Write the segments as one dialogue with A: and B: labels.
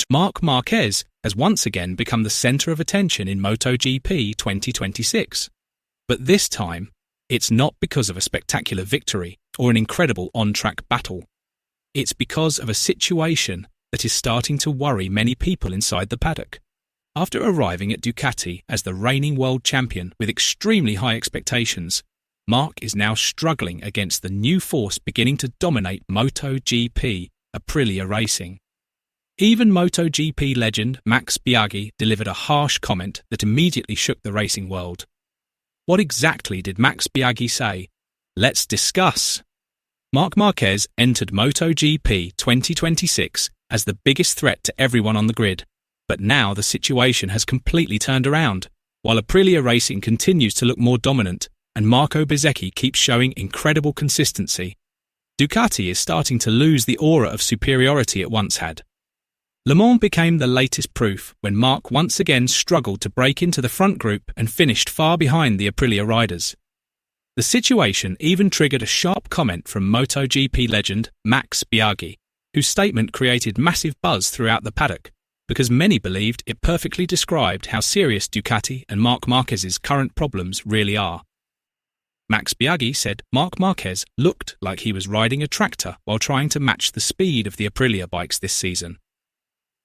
A: Marc Márquez has once again become the centre of attention in MotoGP 2026. But this time, it's not because of a spectacular victory or an incredible on-track battle. It's because of a situation that is starting to worry many people inside the paddock. After arriving at Ducati as the reigning world champion with extremely high expectations, Marc is now struggling against the new force beginning to dominate MotoGP, Aprilia Racing. Even MotoGP legend Max Biaggi delivered a harsh comment that immediately shook the racing world. What exactly did Max Biaggi say? Let's discuss. Marc Márquez entered MotoGP 2026 as the biggest threat to everyone on the grid, but now the situation has completely turned around. While Aprilia Racing continues to look more dominant and Marco Bezzecchi keeps showing incredible consistency, Ducati is starting to lose the aura of superiority it once had. Le Mans became the latest proof when Marc once again struggled to break into the front group and finished far behind the Aprilia riders. The situation even triggered a sharp comment from MotoGP legend Max Biaggi, whose statement created massive buzz throughout the paddock, because many believed it perfectly described how serious Ducati and Marc Márquez's current problems really are. Max Biaggi said Marc Márquez looked like he was riding a tractor while trying to match the speed of the Aprilia bikes this season.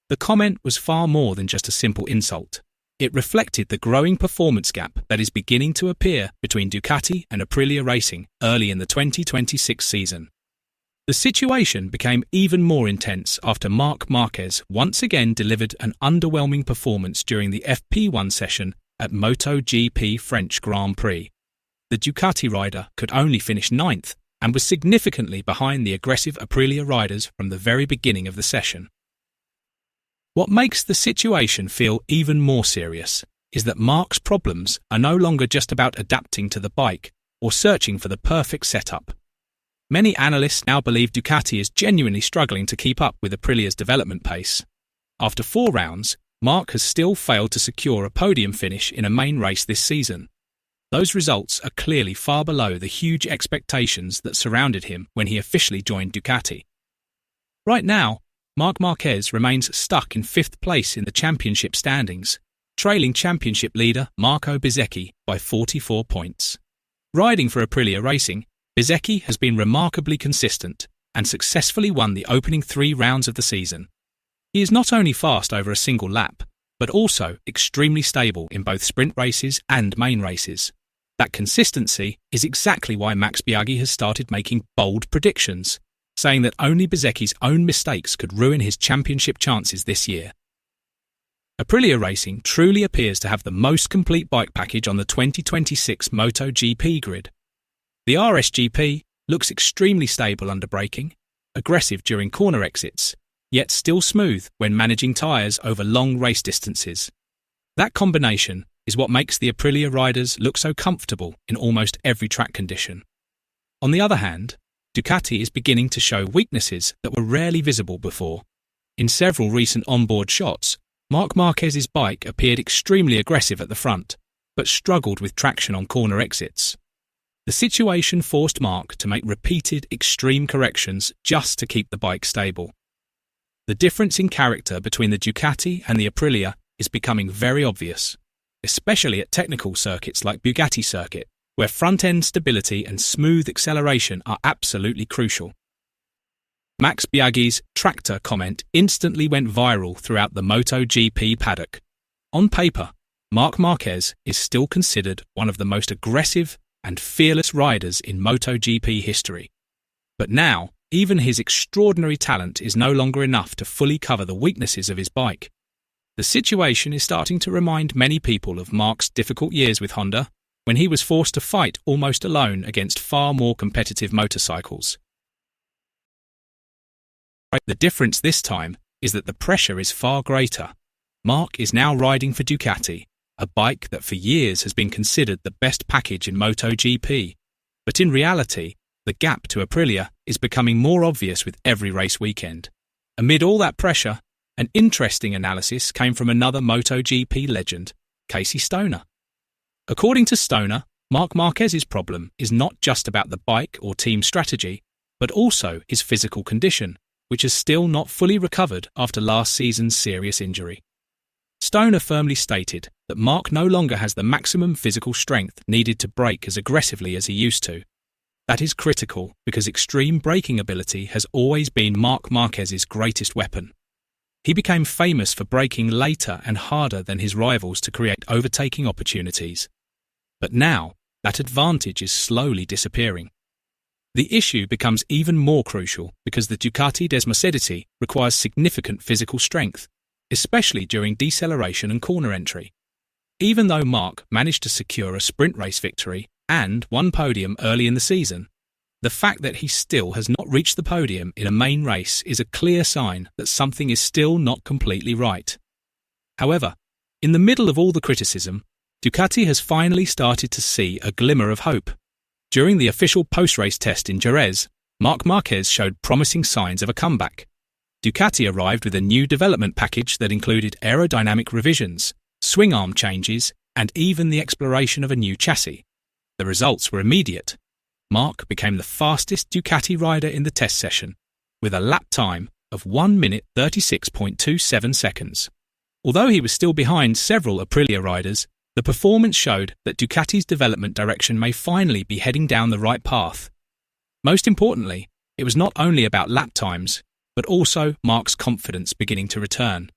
A: The comment was far more than just a simple insult. It reflected the growing performance gap that is beginning to appear between Ducati and Aprilia Racing early in the 2026 season. The situation became even more intense after Marc Márquez once again delivered an underwhelming performance during the FP1 session at MotoGP French Grand Prix. The Ducati rider could only finish 9th and was significantly behind the aggressive Aprilia riders from the very beginning of the session. What makes the situation feel even more serious is that Marc's problems are no longer just about adapting to the bike or searching for the perfect setup. Many analysts now believe Ducati is genuinely struggling to keep up with Aprilia's development pace. After 4 rounds, Marc has still failed to secure a podium finish in a main race this season. Those results are clearly far below the huge expectations that surrounded him when he officially joined Ducati. Right now, Marc Márquez remains stuck in 5th place in the championship standings, trailing championship leader Marco Bezzecchi by 44 points. Riding for Aprilia Racing, Bezzecchi has been remarkably consistent and successfully won the opening 3 rounds of the season. He is not only fast over a single lap, but also extremely stable in both sprint races and main races. That consistency is exactly why Max Biaggi has started making bold predictions, saying that only Bezzecchi's own mistakes could ruin his championship chances this year. Aprilia Racing truly appears to have the most complete bike package on the 2026 MotoGP grid. The RSGP looks extremely stable under braking, aggressive during corner exits, yet still smooth when managing tyres over long race distances. That combination is what makes the Aprilia riders look so comfortable in almost every track condition. On the other hand, Ducati is beginning to show weaknesses that were rarely visible before. In several recent onboard shots, Marc Márquez's bike appeared extremely aggressive at the front, but struggled with traction on corner exits. The situation forced Marc to make repeated extreme corrections just to keep the bike stable. The difference in character between the Ducati and the Aprilia is becoming very obvious, especially at technical circuits like Bugatti circuit, where front-end stability and smooth acceleration are absolutely crucial. Max Biaggi's tractor comment instantly went viral throughout the MotoGP paddock. On paper, Marc Márquez is still considered one of the most aggressive and fearless riders in MotoGP history. But now, even his extraordinary talent is no longer enough to fully cover the weaknesses of his bike. The situation is starting to remind many people of Marc's difficult years with Honda, when he was forced to fight almost alone against far more competitive motorcycles. The difference this time is that the pressure is far greater. Marc is now riding for Ducati, a bike that for years has been considered the best package in MotoGP. But in reality, the gap to Aprilia is becoming more obvious with every race weekend. Amid all that pressure, an interesting analysis came from another MotoGP legend, Casey Stoner. According to Stoner, Marc Márquez's problem is not just about the bike or team strategy, but also his physical condition, which has still not fully recovered after last season's serious injury. Stoner firmly stated that Marc no longer has the maximum physical strength needed to brake as aggressively as he used to. That is critical because extreme braking ability has always been Marc Márquez's greatest weapon. He became famous for braking later and harder than his rivals to create overtaking opportunities. But now, that advantage is slowly disappearing. The issue becomes even more crucial because the Ducati Desmosedici requires significant physical strength, especially during deceleration and corner entry. Even though Marc managed to secure a sprint race victory and one podium early in the season, the fact that he still has not reached the podium in a main race is a clear sign that something is still not completely right. However, in the middle of all the criticism, Ducati has finally started to see a glimmer of hope. During the official post-race test in Jerez, Marc Márquez showed promising signs of a comeback. Ducati arrived with a new development package that included aerodynamic revisions, swing arm changes, and even the exploration of a new chassis. The results were immediate. Marc became the fastest Ducati rider in the test session, with a lap time of 1 minute 36.27 seconds. Although he was still behind several Aprilia riders, the performance showed that Ducati's development direction may finally be heading down the right path. Most importantly, it was not only about lap times, but also Marc's confidence beginning to return.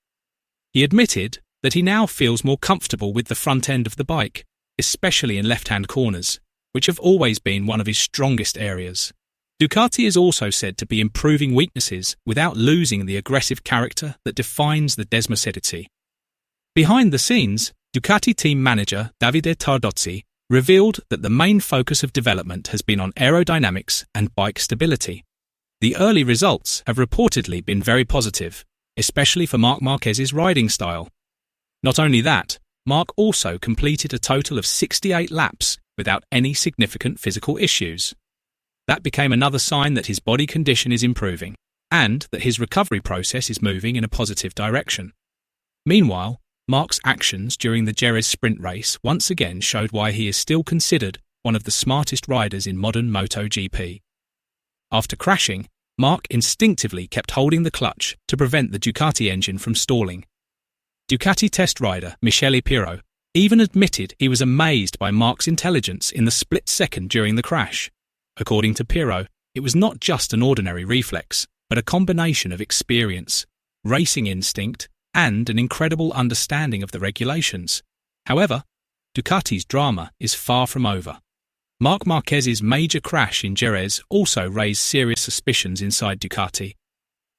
A: He admitted that he now feels more comfortable with the front end of the bike, especially in left-hand corners, which have always been one of his strongest areas. Ducati is also said to be improving weaknesses without losing the aggressive character that defines the Desmosedici. Behind the scenes, Ducati team manager Davide Tardozzi revealed that the main focus of development has been on aerodynamics and bike stability. The early results have reportedly been very positive, especially for Marc Márquez's riding style. Not only that, Marc also completed a total of 68 laps without any significant physical issues. That became another sign that his body condition is improving and that his recovery process is moving in a positive direction. Meanwhile, Marc's actions during the Jerez sprint race once again showed why he is still considered one of the smartest riders in modern MotoGP. After crashing, Marc instinctively kept holding the clutch to prevent the Ducati engine from stalling. Ducati test rider Michele Pirro even admitted he was amazed by Marc's intelligence in the split second during the crash. According to Pirro, it was not just an ordinary reflex, but a combination of experience, racing instinct, and an incredible understanding of the regulations. However, Ducati's drama is far from over. Marc Márquez's major crash in Jerez also raised serious suspicions inside Ducati.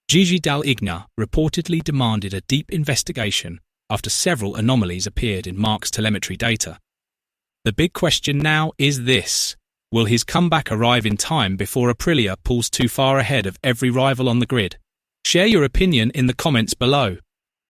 A: Gigi Dall'Igna reportedly demanded a deep investigation after several anomalies appeared in Marc's telemetry data. The big question now is this: will his comeback arrive in time before Aprilia pulls too far ahead of every rival on the grid? Share your opinion in the comments below.